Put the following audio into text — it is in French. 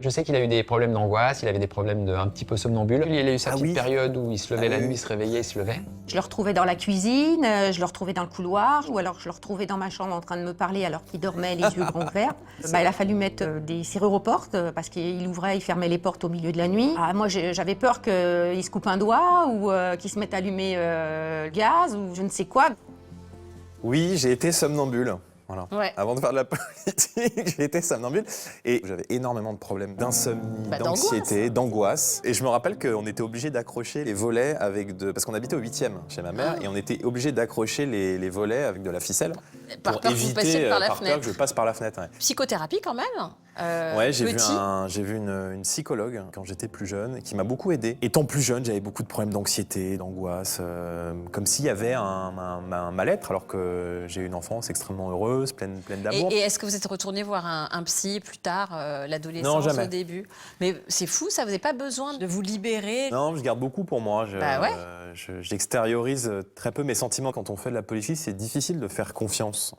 Je sais qu'il a eu des problèmes d'angoisse, il avait des problèmes un petit peu somnambule. Il a eu sa petite oui. période où il se levait la nuit, il se réveillait, il se levait. Je le retrouvais dans la cuisine, je le retrouvais dans le couloir, ou alors je le retrouvais dans ma chambre en train de me parler alors qu'il dormait les yeux grands ouverts. Il a fallu mettre des serrures aux portes parce qu'il ouvrait, il fermait les portes au milieu de la nuit. Moi, j'avais peur qu'il se coupe un doigt ou qu'il se mette à allumer le gaz ou je ne sais quoi. Oui, j'ai été somnambule. Voilà. Ouais. Avant de faire de la politique, j'ai été somnambule. Et j'avais énormément de problèmes d'insomnie, d'anxiété, d'angoisse. Et je me rappelle qu'on était obligé d'accrocher les volets parce qu'on habitait au 8e chez ma mère, et on était obligé d'accrocher les volets avec de la ficelle Par peur que vous passiez par la peur fenêtre. que je passe par la fenêtre. Ouais. Psychothérapie quand même. Ouais, j'ai petit. vu une psychologue quand j'étais plus jeune qui m'a beaucoup aidé. Étant plus jeune, j'avais beaucoup de problèmes d'anxiété, d'angoisse, comme s'il y avait un mal-être, alors que j'ai eu une enfance extrêmement heureuse, pleine d'amour. Et est-ce que vous êtes retourné voir un psy plus tard, Non, l'adolescence jamais. au début? Mais c'est fou, ça, vous n'avez pas besoin de vous libérer? Non, je garde beaucoup pour moi. Bah ouais. J'extériorise très peu mes sentiments. Quand on fait de la politique, c'est difficile de faire confiance.